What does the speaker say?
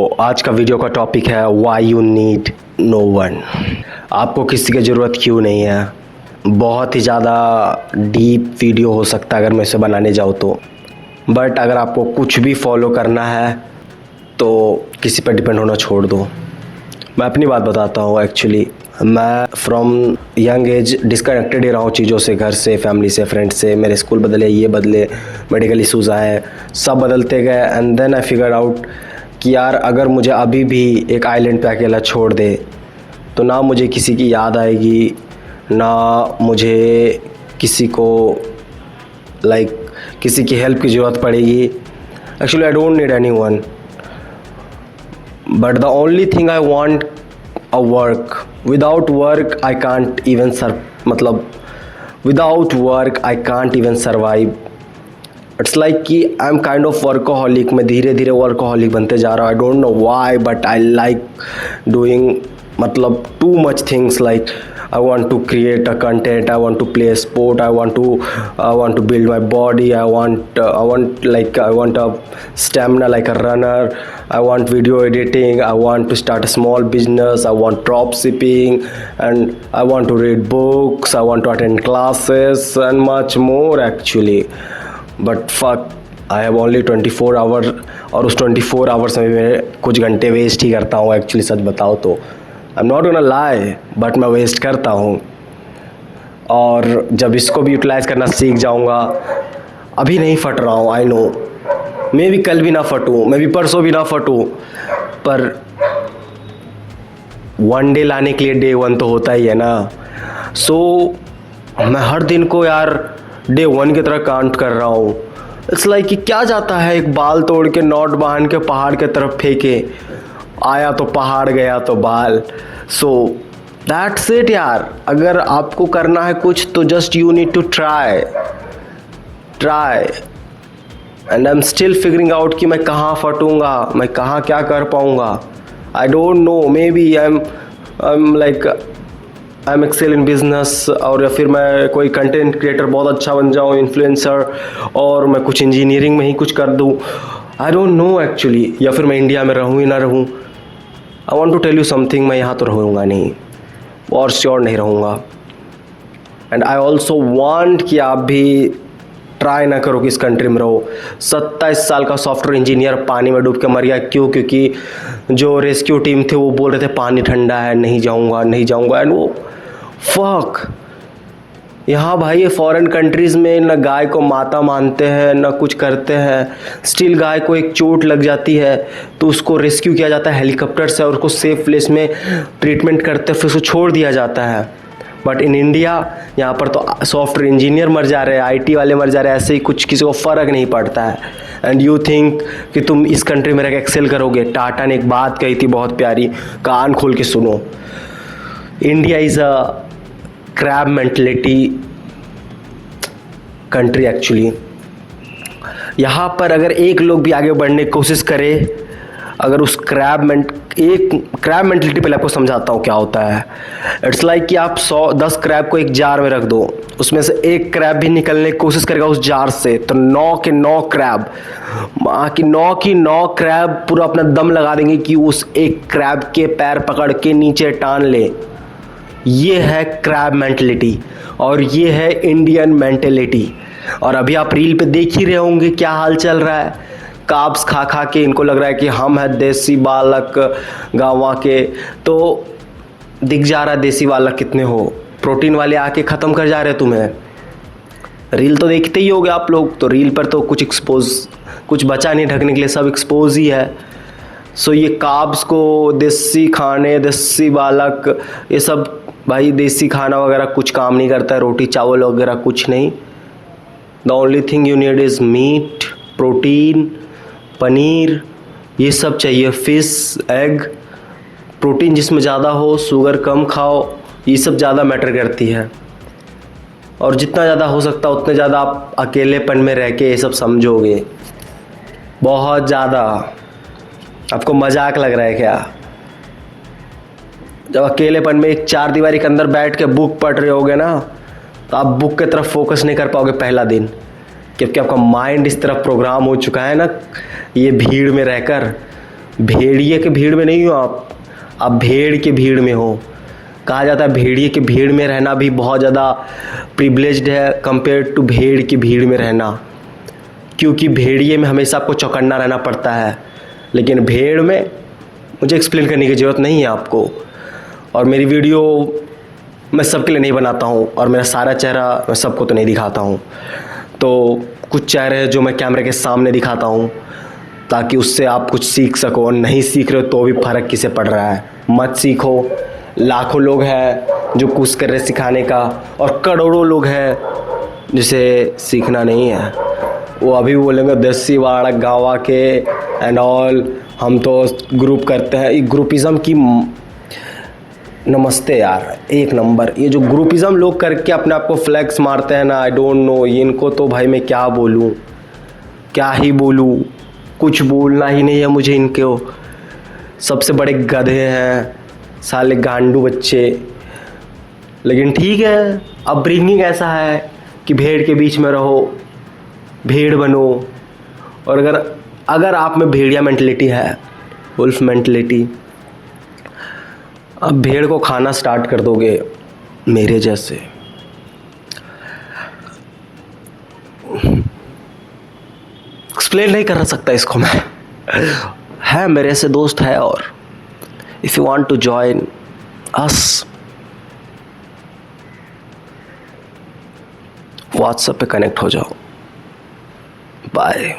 तो आज का वीडियो का टॉपिक है why you need no one. आपको किसी की ज़रूरत क्यों नहीं है। बहुत ही ज़्यादा डीप वीडियो हो सकता है अगर मैं इसे बनाने जाऊँ तो, बट अगर आपको कुछ भी फॉलो करना है तो किसी पर डिपेंड होना छोड़ दो। मैं अपनी बात बताता हूँ। एक्चुअली मैं फ्रॉम यंग एज डिस्कनेक्टेड ही रहा हूँ चीज़ों से, घर से, फैमिली से, फ्रेंड्स से। मेरे स्कूल बदले, ये बदले, मेडिकल इशूज़ आए, सब बदलते गए। And then I figure out कि यार अगर मुझे अभी भी एक आइलैंड पे अकेला छोड़ दे तो ना मुझे किसी की याद आएगी, ना मुझे किसी को किसी की हेल्प की ज़रूरत पड़ेगी। Actually I don't need any one, but the only thing I want a work. Without work I can't even without work I can't even survive. It's like कि I am kind of workaholic. मैं धीरे धीरे workaholic बनते जा रहा हूँ। I don't know why, but I like doing too much things. Like I want to create a content, I want to play sport, I want to build my body, I want a stamina like a runner, I want video editing, I want to start a small business, I want drop shipping, and I want to read books, I want to attend classes and much more actually. But fuck, I have only 24 hours, और उस 24 hours में मैं कुछ घंटे waste ही करता हूँ। Actually सच बताओ तो I am not gonna lie, but मैं वेस्ट करता हूँ। और जब इसको भी यूटिलाइज़ करना सीख जाऊँगा, अभी नहीं फट रहा हूँ, आई नो, मैं भी कल भी ना फटूँ, मैं भी परसों भी ना फटूँ, पर वन डे लाने के लिए डे वन तो होता ही है ना। सो मैं हर दिन को यार डे वन की तरह काउंट कर रहा हूँ। इट्स लाइक कि क्या जाता है, एक बाल तोड़ के नॉट बांध के पहाड़ के तरफ फेंके, आया तो पहाड़ गया तो बाल। सो दैट्स इट यार। अगर आपको करना है कुछ तो just you need to try and I am still figuring out कि मैं कहाँ फटूंगा, मैं कहाँ क्या कर पाऊंगा। I don't know, maybe I am excel in business, और या फिर मैं कोई कंटेंट क्रिएटर बहुत अच्छा बन जाऊँ, इन्फ्लुएंसर, और मैं कुछ इंजीनियरिंग में ही कुछ कर दूँ। I don't know actually. या फिर मैं इंडिया में रहूँ ही ना रहूँ। I want to tell you something, मैं यहाँ तो रहूँगा नहीं, और श्योर नहीं रहूँगा। एंड आई ऑल्सो वांट कि आप भी ट्राई ना करो कि इस कंट्री में रहो। 27 साल का सॉफ्टवेयर इंजीनियर पानी में डूब के मर गया। क्यों? क्योंकि जो रेस्क्यू टीम थे वो बोल रहे थे पानी ठंडा है, नहीं जाऊंगा। एंड वो फक, यहाँ भाई फॉरेन कंट्रीज़ में न गाय को माता मानते हैं, न कुछ करते हैं। स्टिल गाय को एक चोट लग जाती है तो उसको रेस्क्यू किया जाता है हेलीकॉप्टर से, और उसको सेफ प्लेस में ट्रीटमेंट करते हैं, फिर उसको छोड़ दिया जाता है। बट इन इंडिया यहाँ पर तो सॉफ्टवेयर इंजीनियर मर जा रहे हैं, आईटी वाले मर जा रहे हैं, ऐसे ही कुछ किसी को फ़र्क नहीं पड़ता है। एंड यू थिंक कि तुम इस कंट्री में रह के एक्सेल करोगे। टाटा ने एक बात कही थी बहुत प्यारी, कान खोल के सुनो। India is a crab mentality country actually. यहाँ पर अगर एक लोग भी आगे बढ़ने की कोशिश करे, अगर उस क्रैब मेंटलिटी पहले आपको समझाता हूँ क्या होता है। इट्स लाइक कि आप 10 क्रैब को एक जार में रख दो, उसमें से एक क्रैब भी निकलने की कोशिश करेगा उस जार से तो 9 के 9 क्रैब, की 9 की 9 क्रैब पूरा अपना दम लगा देंगे कि उस एक क्रैब के पैर पकड़ के नीचे टान ले। ये है क्रैब मेंटलिटी, और ये है इंडियन मेंटलिटी। और अभी आप रील पे देख ही रहे होंगे क्या हाल चल रहा है। काब्स खा खा के इनको लग रहा है कि हम हैं देसी बालक गाँव के, तो दिख जा रहा है देसी बालक कितने हो। प्रोटीन वाले आके ख़त्म कर जा रहे हैं तुम्हें। रील तो देखते ही होगे आप लोग, तो रील पर तो कुछ बचा नहीं ढकने के लिए, सब एक्सपोज ही है। सो ये काब्स को देसी खाने, देसी बालक, ये सब भाई देसी खाना वगैरह कुछ काम नहीं करता है, रोटी चावल वगैरह कुछ नहीं। The only thing you need is meat, protein, paneer, ये सब चाहिए। फिश, एग, प्रोटीन जिसमें ज़्यादा हो, शुगर कम खाओ, ये सब ज़्यादा मैटर करती है। और जितना ज़्यादा हो सकता है उतने ज़्यादा आप अकेलेपन में रह के ये सब समझोगे। बहुत ज़्यादा। आपको मजाक लग रहा है क्या? जब अकेलेपन में एक 4 दीवारी के अंदर बैठ के बुक पढ़ रहे होगे ना, तो आप बुक की तरफ फोकस नहीं कर पाओगे पहला दिन, क्योंकि आपका माइंड इस तरफ प्रोग्राम हो चुका है ना ये भीड़ में रहकर। भेड़िए के भीड़ में नहीं हो आप भेड़ के भीड़ में हो। कहा जाता है भेड़िए के भीड़ में रहना भी बहुत ज़्यादा प्रिविलेज्ड है कंपेयर टू भेड़ की भीड़ में रहना, क्योंकि भेड़िए में हमेशा आपको चौकन्ना रहना पड़ता है, लेकिन भेड़ में मुझे एक्सप्लेन करने की ज़रूरत नहीं है आपको। और मेरी वीडियो मैं सबके लिए नहीं बनाता हूँ और मेरा सारा चेहरा मैं सबको तो नहीं दिखाता हूँ, तो कुछ चेहरे हैं जो मैं कैमरे के सामने दिखाता हूँ ताकि उससे आप कुछ सीख सको। नहीं सीख रहे हो तो भी फ़र्क किसे पड़ रहा है, मत सीखो। लाखों लोग हैं जो कोशिश कर रहे सिखाने का और करोड़ों लोग हैं जिसे सीखना नहीं है। वो अभी बोलेंगे देसी वाड़ा गावा के एंड ऑल, हम तो ग्रुप करते हैं। ग्रुपिज़म की नमस्ते यार, एक नंबर। ये जो ग्रुपिज़म लोग करके अपने आप को फ्लैक्स मारते हैं ना, आई डोंट नो इनको तो भाई मैं क्या बोलूँ, क्या ही बोलूँ, कुछ बोलना ही नहीं है मुझे इनके। सबसे बड़े गधे हैं साले, गांडू बच्चे। लेकिन ठीक है, अपब्रिंगिंग ऐसा है कि भेड़ के बीच में रहो, भेड़ बनो। और अगर आप में भेड़िया मेंटलिटी है, वुल्फ मेंटलिटी, अब भेड़ को खाना स्टार्ट कर दोगे मेरे जैसे। एक्सप्लेन नहीं कर सकता इसको मैं। है मेरे से दोस्त है, और if you want to join us, WhatsApp पे कनेक्ट हो जाओ। बाय।